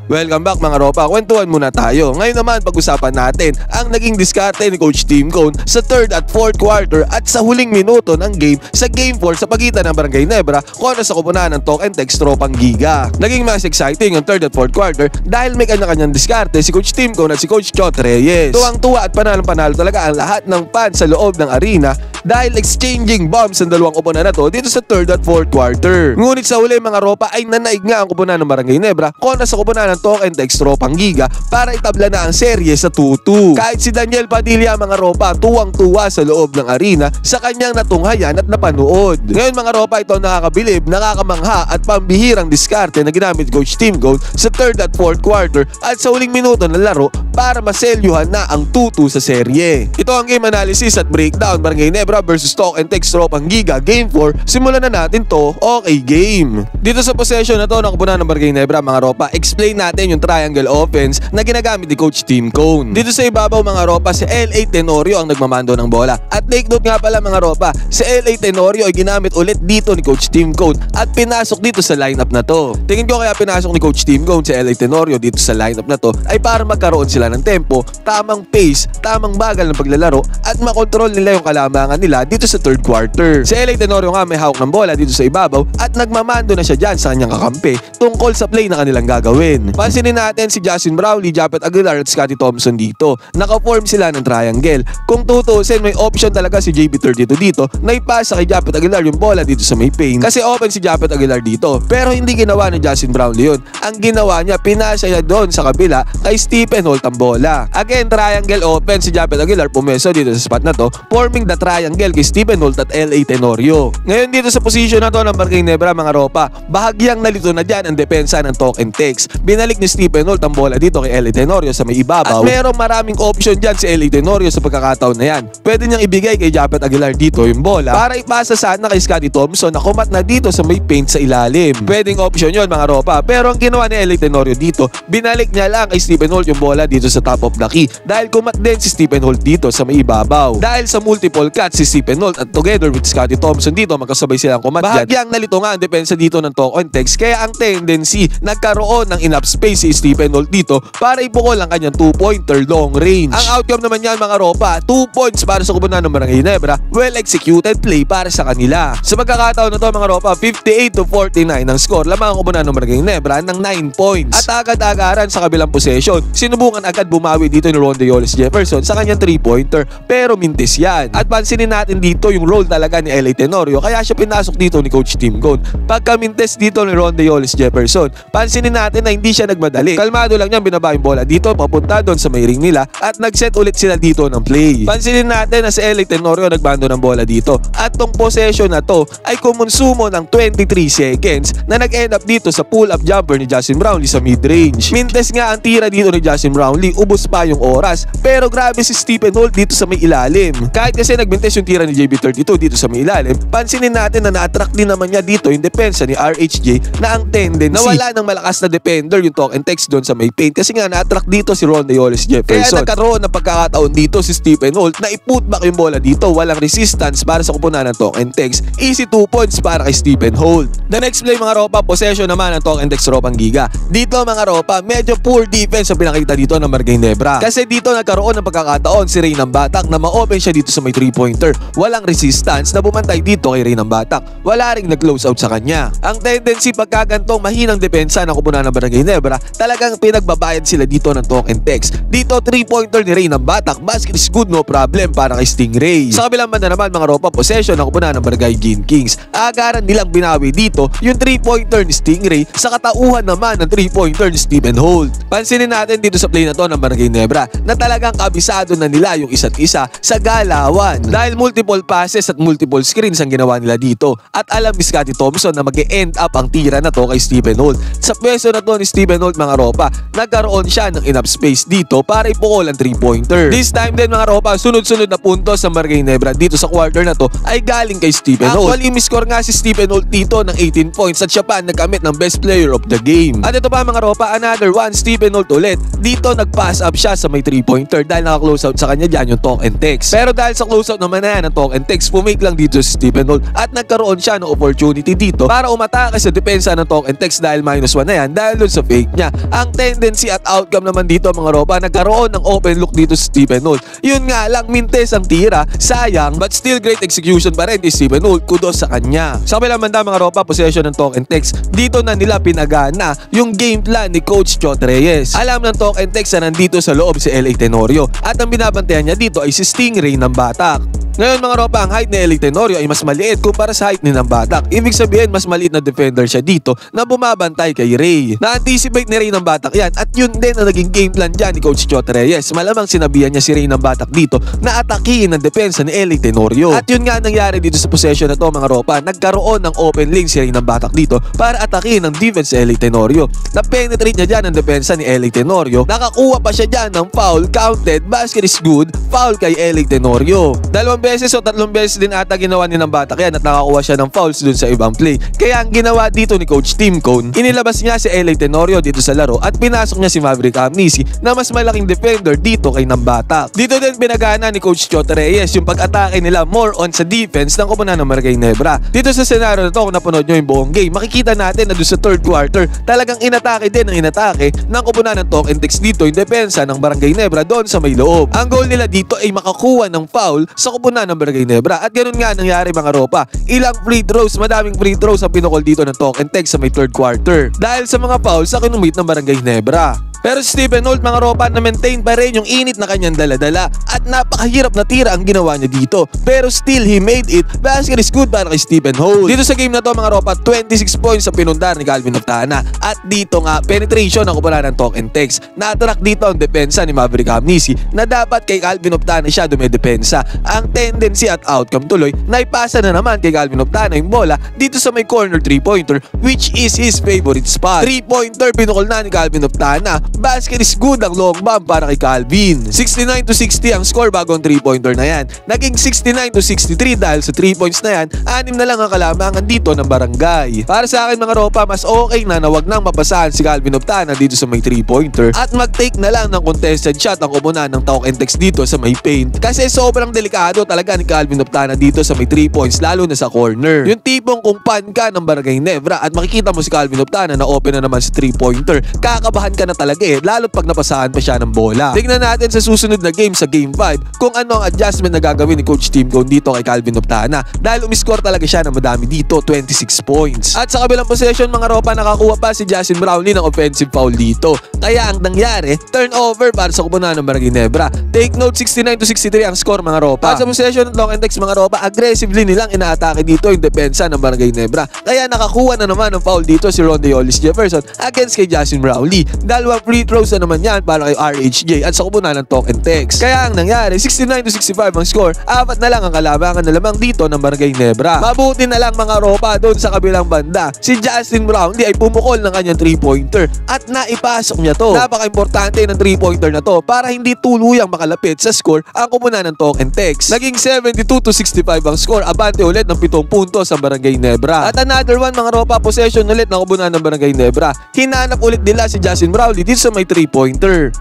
Welcome back mga ropa, kwentuhan muna tayo. Ngayon naman pag-usapan natin ang naging diskarte ni Coach Tim Cone sa 3rd at 4th quarter at sa huling minuto ng game sa Game 4 sa pagitan ng Barangay Nebra kontra sa koponan ng Talk and Text Tropang Giga. Naging mas exciting ang 3rd at 4th quarter dahil may kanya-kanyang diskarte si Coach Tim Cone at si Coach Chot Reyes. Tuwang-tuwa at panalong-panalo talaga ang lahat ng fans sa loob ng arena dahil exchanging bombs ang dalawang koponan na to dito sa 3rd at 4th quarter. Ngunit sa huli mga ropa ay nanaig nga ang koponan ng Barangay Nebra kontra sa koponan ng Talk and Text Tropang Giga para itabla na ang serye sa 2-2. Kahit si Daniel Padilla mga ropa tuwang-tuwa sa loob ng arena sa kanyang natunghayan at napanood. Ngayon mga ropa, ito nakakabilib, nakakamangha at pambihirang diskarte na ginamit Coach Tim Cone sa 3rd at 4th quarter at sa huling minuto ng laro para maselyuhan na ang 2-2 sa serye. Ito ang game analysis at breakdown Barangay Nebra versus Talk and Text Tropang Giga Game 4. Simulan na natin to. Okay game. Dito sa possession na to ng koponan ng Barangay Nebra mga ropa, explain natin yung triangle offense na ginagamit ni Coach Tim Cone. Dito sa ibabaw mga ropa, si LA Tenorio ang nagmamando ng bola. At take note nga pala mga ropa, si LA Tenorio ay ginamit ulit dito ni Coach Tim Cone at pinasok dito sa lineup na to. Tingin ko kaya pinasok ni Coach Tim Cone si LA Tenorio dito sa lineup na to ay para magkaroon sila ng tempo, tamang pace, tamang bagal ng paglalaro at makontrol nila yung kalamangan nila dito sa 3rd quarter. Si LA Tenorio nga may hawak ng bola dito sa ibabaw at nagmamando na siya dyan sa kanyang kakampi tungkol sa play na kanilang gagawin. Pansinin natin si Justin Brownlee, Japet Aguilar at Scotty Thompson dito. Naka-form sila ng triangle. Kung tutusin, may option talaga si JB32 dito na ipasa kay Japet Aguilar yung bola dito sa may paint. Kasi open si Japet Aguilar dito. Pero hindi ginawa ni Justin Brownlee yun. Ang ginawa niya, pinasa niya doon sa kabila kay Stephen Holt ang bola. Again, triangle open si Japet Aguilar pumeso dito sa spot na to, forming the triangle kay Stephen Holt at LA Tenorio. Ngayon dito sa position na to ng Barangay Nebra mga ropa, bahagyang nalito na dyan ang depensa ng Talk and Text. Binalik ni Stephen Holt ang bola dito kay LA Tenorio sa may ibabaw. At merong maraming option dyan si LA Tenorio sa pagkakataon na yan. Pwede niyang ibigay kay Japet Aguilar dito yung bola para ipasa sana kay Scotty Thompson na kumat na dito sa may paint sa ilalim. Pwedeng option yon mga ropa. Pero ang ginawa ni LA Tenorio dito, binalik niya lang kay Stephen Holt yung bola dito sa top of the key dahil kumat din si Stephen Holt dito sa may ibabaw. Dahil sa multiple cuts si Stephen Holt at together with Scotty Thompson dito magkasabay silang kumat dyan. Bahagyang nalito nga ang depensa dito ng Talk and Text kaya ang tendency nagkaroon ng enough space si Stephen Holt dito para ipukol ang kanyang 2-pointer long range. Ang outcome naman yan mga ropa, 2 points para sa koponan ng Barangay Nebra, well executed play para sa kanila. Sa pagkakataon na to mga ropa, 58-49 ang score, lamang ang koponan ng Barangay Nebra ng 9 points. At agad-agaran sa kabilang possession, sinubukan agad bumawi dito ni Ronde Yoles Jefferson sa kanyang 3-pointer pero mintis yan. At pansinin natin dito yung role talaga ni LA Tenorio kaya siya pinasok dito ni Coach Tim Cone. Pagka mintis dito ni Ronde Yoles Jefferson, pansinin natin na hindi siya nagmadali. Kalmado lang niyang binaba yung bola dito papunta doon sa may ring nila at nag-set ulit sila dito ng play. Pansinin natin na si LA Tenorio nagbando ng bola dito at tong possession na to ay kumonsumo ng 23 seconds na nag-end up dito sa pull-up jumper ni Justin Brownlee sa mid-range. Mintes nga ang tira dito ni Justin Brownlee, ubos pa yung oras pero grabe si Stephen Holt dito sa may ilalim. Kahit kasi nagmintes yung tira ni JB32 dito sa may ilalim, pansinin natin na na-attract din naman niya dito yung depensa ni RHJ na ang tendency na wala ng malakas na defender yung Talk and Text doon sa may paint kasi nga na-attract dito si Ronde Yoles Jefferson. Kaya nagkaroon ng pagkakataon dito si Stephen Holt na i-putback yung bola dito, walang resistance para sa koponan ng Talk and Text. Easy 2 points para kay Stephen Holt. The next play mga ropa, possession naman ng Talk and Text Tropang Giga. Dito mga ropa, medyo poor defense ang pinakita dito ng Barangay Nebra. Kasi dito nagkaroon ng pagkakataon si Ray ng Batak na ma-open siya dito sa may 3-pointer. Walang resistance na bumantay dito kay Ray ng Batak. Wala ring nag-close out sa kanya. Ang tendency pagkagantong mahinang depensa ng koponan ng Barangay Nebra, talagang pinagbabayad sila dito ng Talk and Text. Dito 3-pointer ni Ray ng Batak, basket is good, no problem para kay Stingray. Sa kabilang banda naman mga ropa, possession ng koponan ng Barangay Gin Kings. Agaran nilang binawi dito yung 3-pointer ni Stingray sa katauhan naman ng 3-pointer ni Stephen Holt. Pansinin natin dito sa play na to ng Barangay Nebra na talagang kabisado na nila yung isa't isa sa galawan dahil multiple passes at multiple screens ang ginawa nila dito at alam ni Scotty Thompson na mag-e-end up ang tira na to kay Stephen Holt. Sa pwesto na to ni Stephen Holt mga ropa, nagkaroon siya ng enough space dito para ipukol ang 3-pointer. This time din mga ropa, sunod-sunod na puntos sa Barangay Nebra dito sa quarter na to ay galing kay Stephen Holt. Actually, miscore nga si Stephen Holt dito ng 18 points at siya pa nagkamit ng best player of the game. At ito pa mga ropa, another one, Stephen Holt ulit. Dito nag-pass up siya sa may 3-pointer dahil naka-close out sa kanya dyan yung Talk and Text. Pero dahil sa close out naman na yan ng Talk and Text, pumake lang dito si Stephen Holt at nagkaroon siya ng opportunity dito para umatake sa depensa ng Talk and Text dahil -1 na yan dahil dun sa fake niya. Ang tendency at outcome naman dito mga ropa, nagkaroon ng open look dito si Stephen Holt. Yun nga lang, mintes ang tira, sayang, but still great execution pa rin ni Stephen Holt. Kudos sa kanya. Sa kabilang banda mga ropa, possession ng Talk and Text. Dito na nila pinagana yung game plan ni Coach Chot Reyes. Alam ng Talk and Text na nandito sa loob si LA Tenorio at ang binabantayan niya dito ay si Stingray ng Batak. Ngayon mga ropa, ang height ni LA Tenorio ay mas maliit kumpara sa height ni ng Batak. Ibig sabihin mas maliit na defender siya dito na bumabantay kay Ray. Na-anticipate ni Ray ng Batak yan at yun din ang naging game plan dyan ni Coach Chot Reyes. Malamang sinabihan niya si Ray ng Batak dito na atakihin ang depensa ni LA Tenorio. At yun nga nangyari dito sa possession na to mga ropa. Nagkaroon ng open lane si Ray ng Batak dito para atakihin ang defense ni LA Tenorio. Na-penetrate niya dyan ang depensa ni LA Tenorio. Nakakuha pa siya dyan ng foul, counted, basket is good, foul kay LA Tenorio. 2 beses o 3 beses din ata ginawa ni ng Batak yan at nakakuha siya ng fouls dun sa ibang play. Kaya ang ginawa dito ni Coach Tim Cone, inilabas niya si LA Tenorio dito sa laro at pinasok niya si Maverick Amnisi na mas malaking defender dito kay ng Batak. Dito din pinagana ni Coach Chot Reyes yung pag-atake nila more on sa defense ng koponan ng Barangay Nebra. Dito sa senaryo na to, kung napanood nyo yung buong game, makikita natin na doon sa third quarter talagang inatake din ng inatake ng koponan ng Talk and Text dito yung depensa ng Barangay Nebra doon sa may loob. Ang goal nila dito ay makakuha ng foul sa koponan ng Barangay Nebra at ganun nga nangyari mga ropa. Ilang free throws, madaming free throws ang pinukol dito ng Talk and Text sa may third quarter dahil sa mga fouls sa kinumit ng Barangay Nebra. Pero si Stephen Holt mga ropa na-maintain pa rin yung init na kanyang daladala at napakahirap na tira ang ginawa niya dito. Pero still he made it. Basket is good para kay Stephen Holt. Dito sa game na to mga ropa, 26 points ang pinundar ni Calvin Oftana. At dito nga penetration ang kumpara ng Talk and Text. Na-attract dito ang depensa ni Maverick Amnisi na dapat kay Calvin Oftana siya dumedepensa. Ang tendency at outcome tuloy na ipasa na naman kay Calvin Oftana yung bola dito sa may corner 3-pointer which is his favorite spot. 3-pointer pinukol na ni Calvin Oftana. Basket is good ang long bomb para kay Calvin. 69-60 ang score bago ang 3-pointer na yan. Naging 69-63 dahil sa 3 points na yan, 6 na lang ang kalamangan dito ng Barangay. Para sa akin mga ropa, mas okay na wag nang mapasahan si Calvin Oftana dito sa may 3-pointer at mag-take na lang ng contested shot ang koponan ng Talk and Text dito sa may paint. Kasi sobrang delikado talaga ni Calvin Oftana dito sa may 3 points lalo na sa corner. Yung tipong kung pan ka ng Barangay Nebra at makikita mo si Calvin Oftana na open na naman sa 3-pointer, kakabahan ka na talaga lalo't pag napasahan pa siya ng bola. Tignan natin sa susunod na game sa Game 5 kung ano ang adjustment na gagawin ni Coach Tim Cone dito kay Calvin Oftana dahil umiscore talaga siya ng madami dito, 26 points. At sa kabilang possession mga ropa, nakakuha pa si Justin Brownlee ng offensive foul dito. Kaya ang nangyari, turnover para sa koponan ng Barangay Nebra. Take note, 69-63 ang score mga ropa. At sa possession ng Talk and Text mga ropa, aggressively nilang inaatake dito yung depensa ng Barangay Nebra. Kaya nakakuha na naman ng foul dito si Ronde Hollis Jefferson against kay Justin Brownlee. Dalawang free throws na naman yan para kay RHJ at sa kupunan ng Talk and Text. Kaya ang nangyari, 69-65 ang score, 4 na lang ang kalabangan na lamang dito ng Barangay Nebra. Mabuti na lang mga ropa doon sa kabilang banda. Si Justin Brownlee ay pumukol ng kanyang 3-pointer at naipasok niya to. Napaka-importante ng 3-pointer na to para hindi tuluyang makalapit sa score ang kupunan ng Talk and Text. Naging 72-65 ang score, abante ulit ng 7 puntos sa Barangay Nebra. At another one mga ropa, possession ulit ng kupunan ng Barangay Nebra. Hinanap ulit nila si Justin Brownlee dito sa may 3-pointer.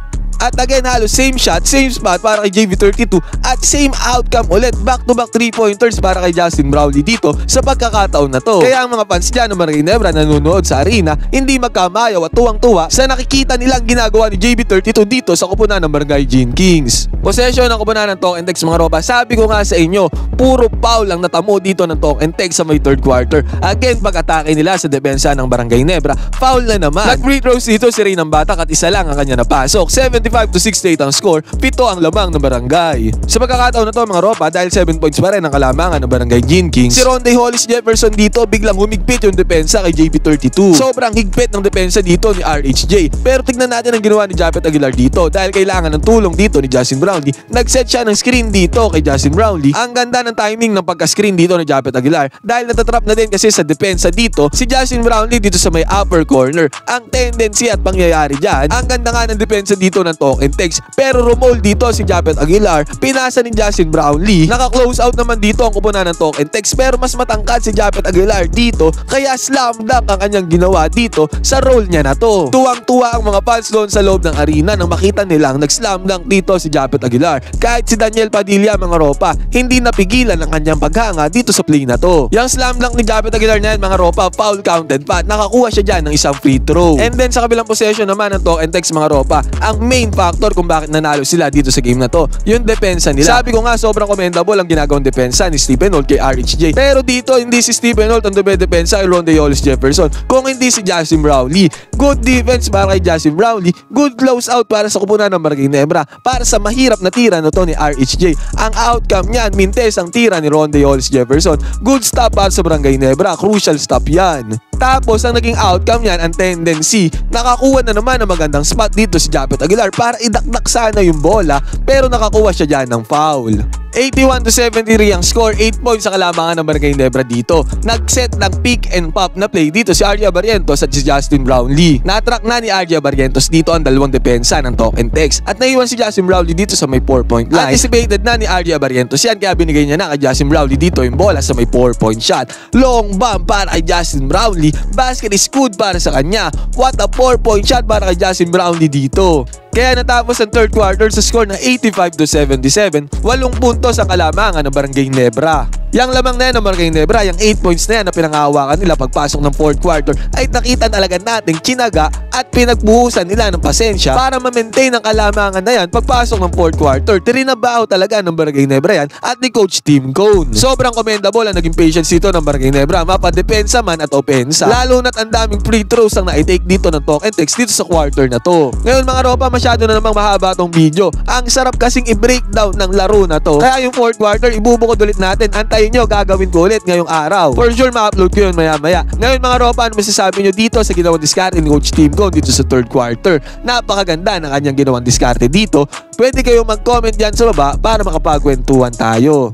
At again, halos same shot, same spot para kay JV32 at same outcome ulit. Back-to-back 3-pointers para kay Justin Brownlee dito sa pagkakataon na to. Kaya ang mga fans dyan ng Barangay Nebra nanonood sa arena, hindi magkamayaw at tuwang-tuwa sa nakikita nilang ginagawa ni JV32 dito sa kupunan ng Barangay Gene Kings. Possession ng kupunan ng Talk and Text mga ropa. Sabi ko nga sa inyo, puro foul ang natamo dito ng Talk and Text sa may third quarter. Again, pag-atake nila sa depensa ng Barangay Nebra, foul na naman. Nag-free throws dito si Ray ng Batak at isa lang ang kanya napasok. 75-68 ang score, 7 ang lamang ng Barangay. Sa pagkakataon na to mga ropa, dahil 7 points pa rin ang kalamangan ng Barangay Gene Kings, si Ronde Hollis Jefferson dito biglang humigpit yung depensa kay JB32. Sobrang higpit ng depensa dito ni RHJ. Pero tignan natin ang ginawa ni Japet Aguilar dito dahil kailangan ng tulong dito ni Justin Brownlee. Nag-set siya ng screen dito kay Justin Brownlee. Ang ganda ng timing ng pagka-screen dito ni Japet Aguilar dahil natatrap na din kasi sa depensa dito si Justin Brownlee dito sa may upper corner. Ang tendency at pangyayari dyan, ang ganda nga ng depensa dito ng ng talk and text. Pero rumol dito si Japet Aguilar, pinasa ni Justin Brownlee. Naka-close out naman dito ang kupunan ng talk and text, pero mas matangkad si Japet Aguilar dito, kaya slam dunk ang kanyang ginawa dito sa role niya na to. Tuwang-tuwa ang mga fans doon sa loob ng arena nang makita nilang nag-slam dunk dito si Japet Aguilar. Kahit si Daniel Padilla, mga ropa, hindi napigilan ang kanyang paghanga dito sa play na to. Yang slam dunk ni Japet Aguilar na yan, mga ropa, foul counted pa, nakakuha siya dyan ng isang free throw. And then sa kabilang possession naman ng talk and text, mga ropa, ang main factor kung bakit nanalo sila dito sa game na to, yung depensa nila. Sabi ko nga, sobrang commendable ang ginagawang depensa ni Stephen Holt kay RHJ. Pero dito, hindi si Stephen Holt ang dumedepensa kay Rondae Hollis Jefferson, kung hindi si Justin Brownlee. Good defense para kay Justin Brownlee, good close out para sa kupunan ng Barangay Nebra, para sa mahirap na tira na to ni RHJ. Ang outcome niyan, mintes ang tira ni Rondae Hollis Jefferson. Good stop para sa Barangay Nebra, crucial stop yan. Tapos ang naging outcome niyan, ang tendency, nakakuha na naman ng magandang spot dito si Japet Aguilar para idakdak sana yung bola, pero nakakuha siya dyan ng foul. 81-73 ang score, 8 points sa kalamangan ng Barangay Nebra dito. Nag-set ng pick and pop na play dito si Arya Barrientos at si Justin Brownlee. Natrack na ni Arya Barrientos dito ang dalawang depensa ng talk and text, at naiwan si Justin Brownlee dito sa may 4-point line. Anticipated na ni Arya Barrientos yan, kaya binigay niya na kay Justin Brownlee dito yung bola sa may 4-point shot. Long bomb para kay Justin Brownlee, basket is good para sa kanya. What a 4-point shot para kay Justin Brownlee dito. Kaya natapos ang third quarter sa score ng 85-77, 8 puntos ang kalamangan ng Barangay Nebra. Yang lamang na yan ng Barangay Nebra, yung 8 points na yan na pinangahawakan nila pagpasok ng fourth quarter, ay nakita talaga natin tsinaga at pinagbuhusan nila ng pasensya para ma-maintain ang kalamangan na yan pagpasok ng fourth quarter. Trinabaho talaga ng Barangay Nebra yan at ni Coach Tim Cone. Sobrang commendable ang naging patience dito ng Barangay Nebra, mapadepensa man at opensa. Lalo na't ang daming free throws ang na-take dito ng talk and text dito sa quarter na to. Ngayon, mga ropa, masyado na namang mahaba tong video. Ang sarap kasing i-breakdown ng laro na to. Kaya yung fourth quarter, ibubukod ulit natin. Antayin nyo, gagawin ko ulit ngayong araw. For sure, ma-upload ko yun maya-maya. Ngayon, mga ropa, ano masasabi nyo dito sa ginawang diskarte ni Coach Tim Cone dito sa third quarter? Napakaganda ng kanyang ginawang diskarte dito. Pwede kayong mag-comment dyan sa baba para makapagkwentuhan tayo.